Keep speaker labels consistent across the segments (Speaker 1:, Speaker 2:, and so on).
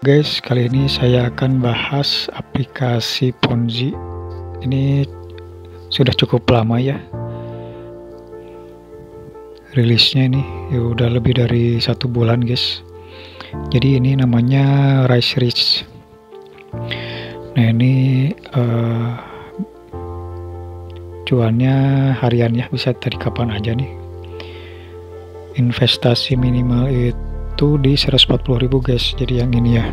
Speaker 1: Guys, kali ini saya akan bahas aplikasi Ponzi. Ini sudah cukup lama ya rilisnya, ini ya udah lebih dari 1 bulan guys. Jadi ini namanya Rise Rich. Nah ini cuannya harian ya, bisa dari kapan aja nih. Investasi minimal itu di 140.000 guys. Jadi yang ini ya,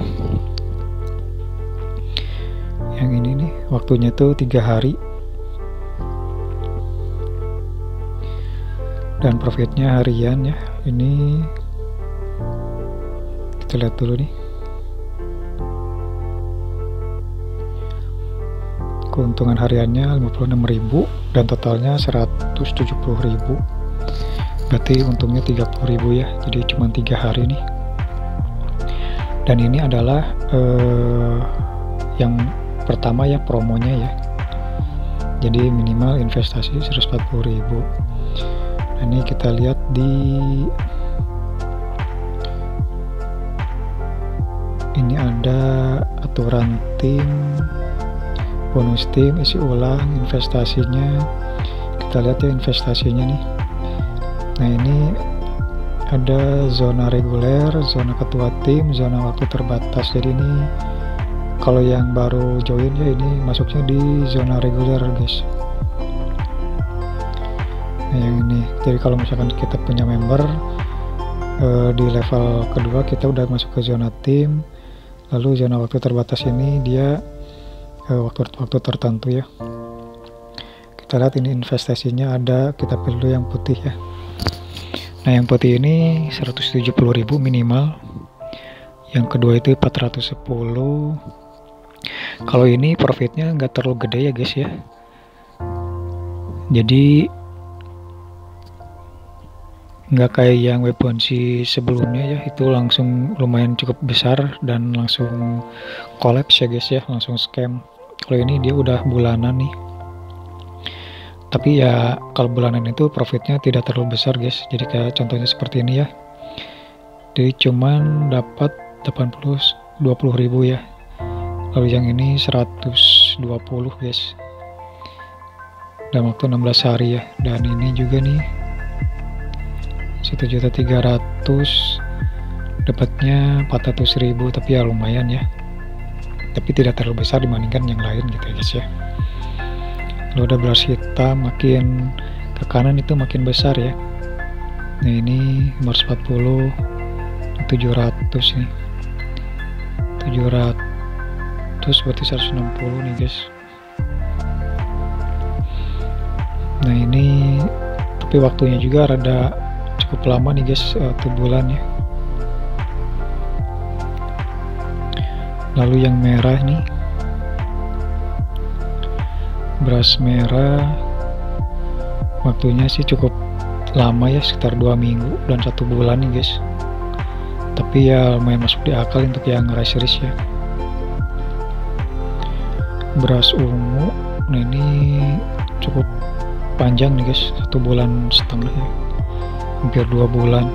Speaker 1: yang ini nih waktunya tuh 3 hari dan profitnya harian ya. Ini kita lihat dulu nih, keuntungan hariannya 56.000 dan totalnya 170.000, berarti untungnya 30.000 ya. Jadi cuma 3 hari nih. Dan ini adalah yang pertama ya, promonya ya. Jadi minimal investasi 140.000. Nah ini kita lihat di ini ada aturan tim, bonus tim, isi ulang, investasinya. Kita lihat ya investasinya nih. Nah ini ada zona reguler, zona ketua tim, zona waktu terbatas. Jadi ini kalau yang baru join ya, ini masuknya di zona reguler guys. Nah yang ini, jadi kalau misalkan kita punya member di level kedua, kita udah masuk ke zona tim. Lalu zona waktu terbatas ini dia waktu tertentu ya. Kita lihat ini investasinya ada, kita pilih dulu yang putih ya. Nah yang putih ini 170.000 minimal, yang kedua itu 410. Kalau ini profitnya nggak terlalu gede ya guys ya, jadi nggak kayak yang Ponzi sebelumnya ya, itu langsung lumayan cukup besar dan langsung collapse ya guys ya, langsung scam. Kalau ini dia udah bulanan nih, tapi ya kalau bulanan itu profitnya tidak terlalu besar guys. Jadi kayak contohnya seperti ini ya, jadi cuman dapat 20.000 ya. Lalu yang ini 120 guys dalam waktu 16 hari ya. Dan ini juga nih 1.300.000, dapatnya 400.000, tapi ya lumayan ya, tapi tidak terlalu besar dibandingkan yang lain gitu ya guys ya. Lalu udah beras hitam, makin ke kanan itu makin besar ya. Nah ini 540, 700 nih, 700 berarti 160 nih guys. Nah ini tapi waktunya juga rada cukup lama nih guys, 1 bulan ya. Lalu yang merah nih, beras merah, waktunya sih cukup lama ya, sekitar 2 minggu dan 1 bulan nih guys. Tapi ya lumayan masuk di akal untuk yang Rise Rich ya. Beras ungu, nah ini cukup panjang nih guys, 1,5 bulan ya, hampir 2 bulan.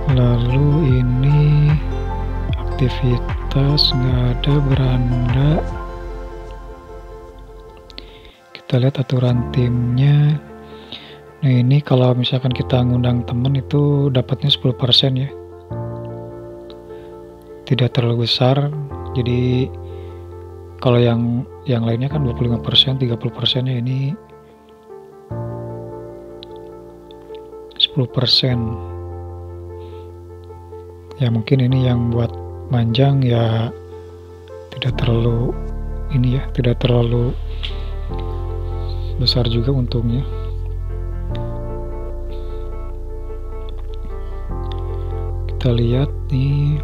Speaker 1: Lalu ini aktivitas nggak ada, beranda. Kita lihat aturan timnya. Nah ini kalau misalkan kita ngundang temen itu dapatnya 10% ya, tidak terlalu besar. Jadi kalau yang lainnya kan 25%, 30% ya, ini 10%. Ya mungkin ini yang buat manjang ya, tidak terlalu ini ya, tidak terlalu besar juga untungnya. Kita lihat nih,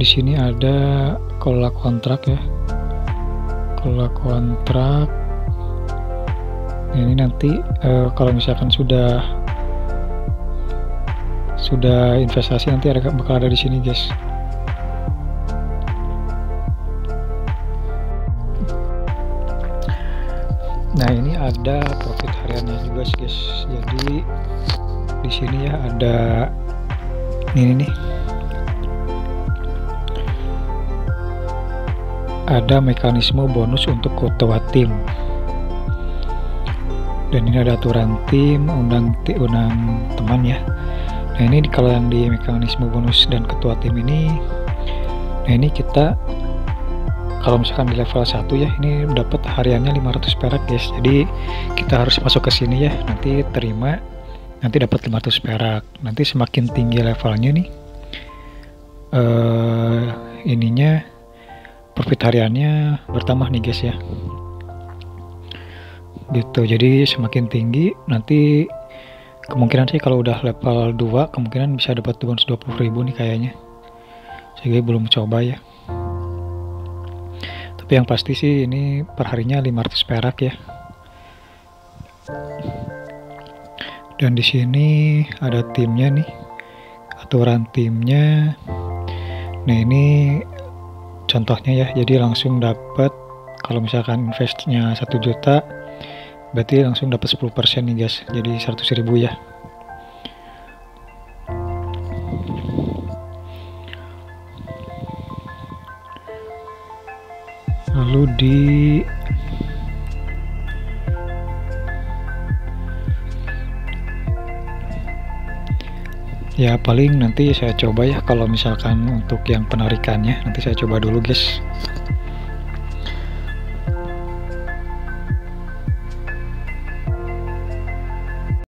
Speaker 1: di sini ada kelola kontrak ya, kelola kontrak. Nah, ini nanti kalau misalkan sudah sudah investasi nanti bakal ada di sini guys. Nah ini ada profit hariannya juga guys. Jadi di sini ya ada ini nih, ada mekanisme bonus untuk ketua tim, dan ini ada aturan tim, undang teman ya. Nah ini kalau yang di mekanisme bonus dan ketua tim ini, nah ini kita kalau misalkan di level 1 ya, ini dapat hariannya 500 perak guys. Jadi kita harus masuk ke sini ya, nanti terima, nanti dapat 500 perak. Nanti semakin tinggi levelnya nih, ininya profit hariannya bertambah nih guys ya. Gitu. Jadi semakin tinggi nanti kemungkinan sih kalau udah level 2 kemungkinan bisa dapat bonus 20.000 nih kayaknya. Saya belum coba ya. Tapi yang pasti sih ini perharinya 500 perak ya. Dan di sini ada timnya nih, aturan timnya. Nah ini contohnya ya, jadi langsung dapat kalau misalkan investnya 1 juta berarti langsung dapat 10% nih guys, jadi 100.000 ya. Lalu ya paling nanti saya coba ya, kalau misalkan untuk yang penarikannya nanti saya coba dulu guys.